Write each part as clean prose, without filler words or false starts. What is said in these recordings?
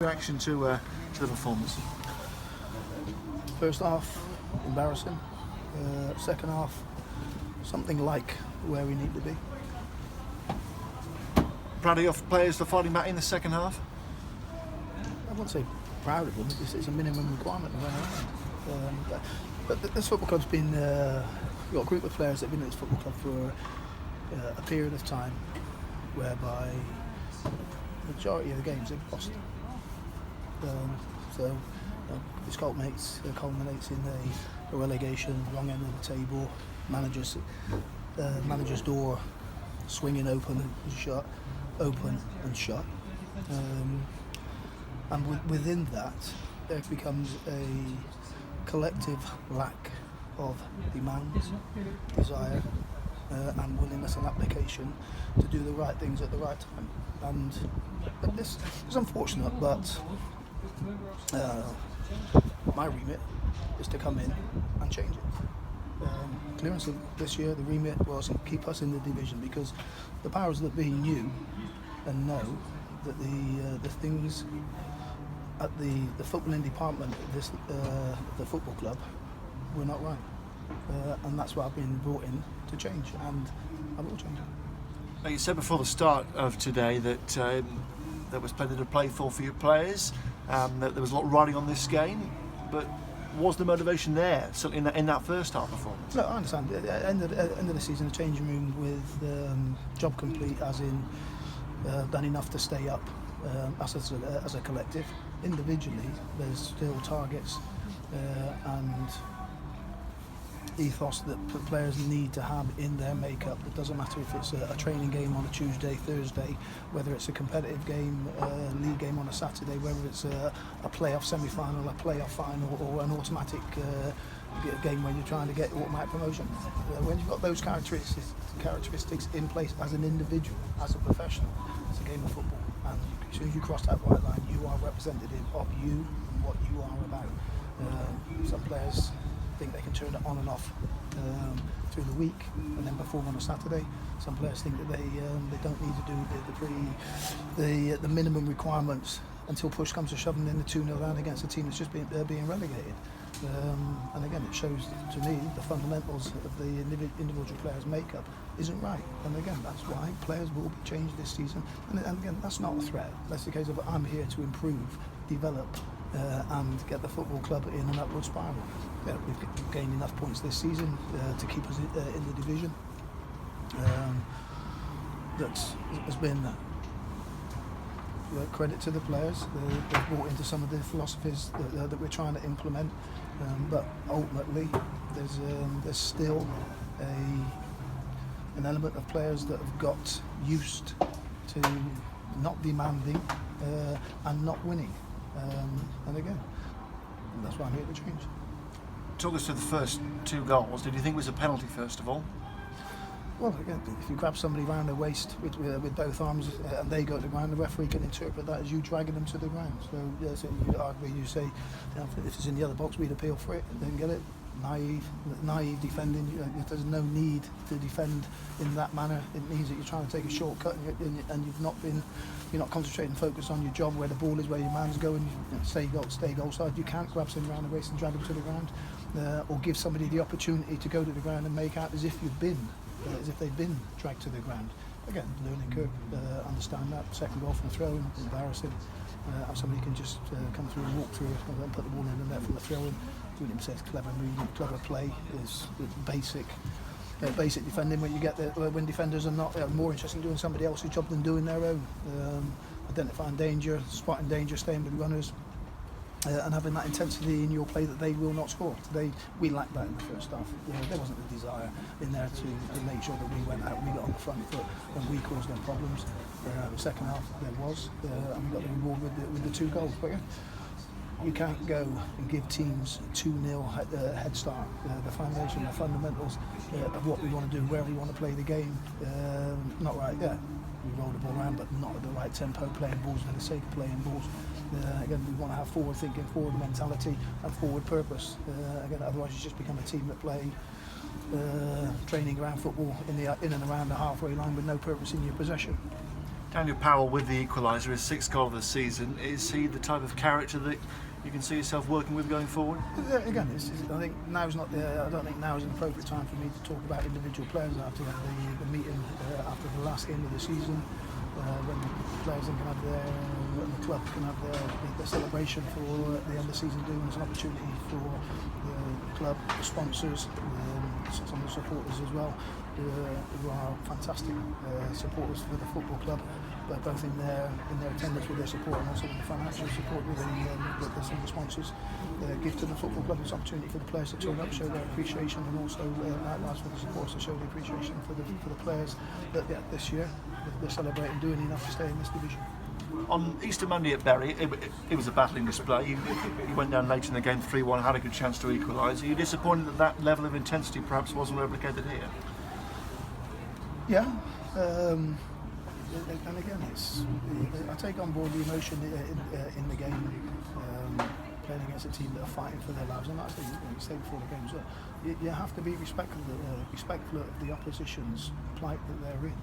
reaction to the performance? First half, embarrassing. Second half, something like where we need to be. Proud of your players for fighting back in the second half? I wouldn't say proud of them. It's a minimum requirement to run around. But this football club's been. We've got a group of players that have been at this football club for a period of time whereby the majority of the games they've lost. This culminates in a relegation, wrong end of the table, manager's door swinging open and shut. And within that, there becomes a collective lack of demands, desire, and willingness and application to do the right things at the right time. And this is unfortunate, but my remit is to come in and change it. Clearance of this year, the remit was to keep us in the division, because the powers that be knew and know that the things at the footballing department of the football club were not right, and that's what I've been brought in to change, and I will change it. Now, you said before the start of today that there was plenty to play for your players, that there was a lot riding on this game, but was the motivation there certainly in that first half performance? No, I understand. At the end of the season, the changing room with job complete, as in done enough to stay up as a collective. Individually, there's still targets and ethos that players need to have in their makeup. It doesn't matter if it's a training game on a Tuesday, Thursday, whether it's a competitive game, league game on a Saturday, whether it's a playoff semi-final, a playoff final, or an automatic game when you're trying to get automatic promotion. When you've got those characteristics in place as an individual, as a professional, it's a game of football. And as soon as you cross that white line, you are representative of you and what you are about. Some players think they can turn it on and off through the week and then perform on a Saturday. Some players think that they don't need to do the minimum requirements until push comes to shove, and then the 2-0 down against a team that's just being relegated. And again, it shows to me the fundamentals of the individual players' makeup isn't right. And again, that's why players will be changed this season. And again, that's not a threat. That's the case of I'm here to improve, develop, and get the football club in an upward spiral. We've gained enough points this season to keep us in the division. That has been credit to the players. They've brought into some of the philosophies that we're trying to implement, but ultimately there's still an element of players that have got used to not demanding and not winning, and again, that's why I'm here to change. Talk us through the first 2 goals. Did you think it was a penalty first of all? Well, again, if you grab somebody around the waist with both arms and they go to the ground, the referee can interpret that as you dragging them to the ground. So you say, if it's in the other box, we'd appeal for it, then get it. Naive defending. There's no need to defend in that manner. It means that you're trying to take a shortcut and you're not concentrating and focused on your job, where the ball is, where your man's going. Stay goal side. You can't grab somebody around the waist and drag them to the ground, or give somebody the opportunity to go to the ground and make out as if they've been dragged to the ground. Again, learning curve, understand that. Second goal from the throw-in, embarrassing. How somebody can just come through and walk through and put the ball in the net from the throw-in. William says clever movement, clever play is basic defending. When defenders are not more interested in doing somebody else's job than doing their own. Identifying danger, spotting danger, staying with runners, and having that intensity in your play that they will not score. Today we lacked that in the first half. There wasn't the desire in there to make sure that we went out, we got on the front foot when we caused them problems. The second half there was, and we got the reward with the 2 goals. But you can't go and give teams 2-0 head start. The foundation, the fundamentals of what we want to do, where we want to play the game, not right. We roll the ball around, but not at the right tempo, playing balls for the sake of playing balls. Again, we want to have forward thinking, forward mentality, and forward purpose. Again, otherwise you just become a team that play training around football in and around the halfway line with no purpose in your possession. Daniel Powell with the equaliser, his 6th goal of the season. Is he the type of character that you can see yourself working with going forward? Again, I think now's not I don't think now is an appropriate time for me to talk about individual players after the meeting after the last game of the season, when the players can have and the club can have their celebration for the end of the season doing. It's an opportunity for the club, the sponsors, some of the supporters as well, who are fantastic supporters for the football club, but both in their attendance with their support and also in the financial support with some of the sponsors give to the football club. It's an opportunity for the players to turn up, show their appreciation, and also likewise for the supporters to show the appreciation for the players that this year they're celebrating doing enough to stay in this division. On Easter Monday at Bury, it was a battling display. You went down late in the game 3-1, had a good chance to equalise. Are you disappointed that that level of intensity perhaps wasn't replicated here? Yeah. And again, I take on board the emotion in the game, playing against a team that are fighting for their lives, and that's what you say before the game. So you have to be respectful of the opposition's plight that they're in.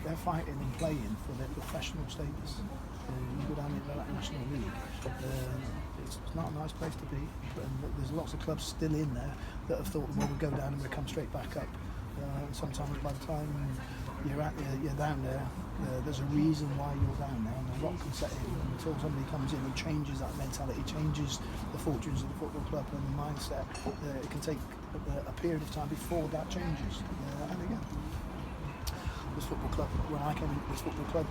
They're fighting and playing for their professional status. You go down into that National League, it's not a nice place to be, and there's lots of clubs still in there that have thought, well, we'll go down and we'll come straight back up. Sometimes by the time you're down there, there's a reason why you're down there, and the rock can set in until somebody comes in and changes that mentality, changes the fortunes of the football club and the mindset. It can take a period of time before that changes. And again, this football club, when I came into this football club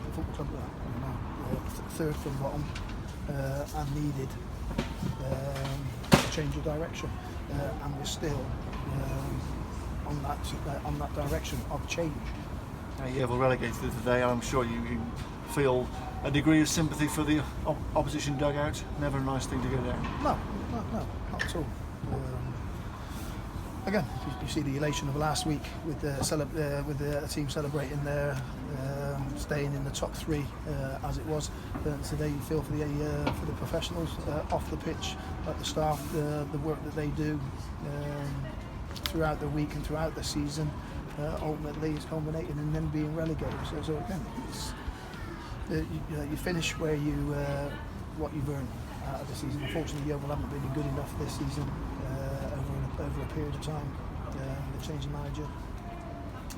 third from bottom, and needed a change of direction, and we're still on that direction of change. Yeovil relegated today, and I'm sure you feel a degree of sympathy for the opposition dugout. Never a nice thing to go down. No, not at all. Again, you see the elation of last week with the team celebrating their staying in the top 3 as it was. Today you feel for the professionals off the pitch, like the staff, the work that they do throughout the week and throughout the season. Ultimately, it's culminating in them being relegated. So again, you finish where what you've earned out of the season. Unfortunately, Yeovil haven't been good enough this season over a period of time. They've changed the manager.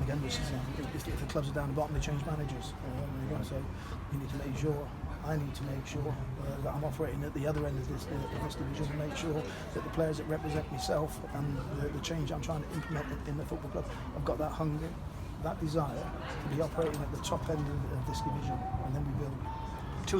Again, if the clubs are down the bottom, they change managers. So I need to make sure that I'm operating at the other end of this division, and make sure that the players that represent myself and the change I'm trying to implement in the football club, I've got that hunger, that desire to be operating at the top end of this division, and then we build.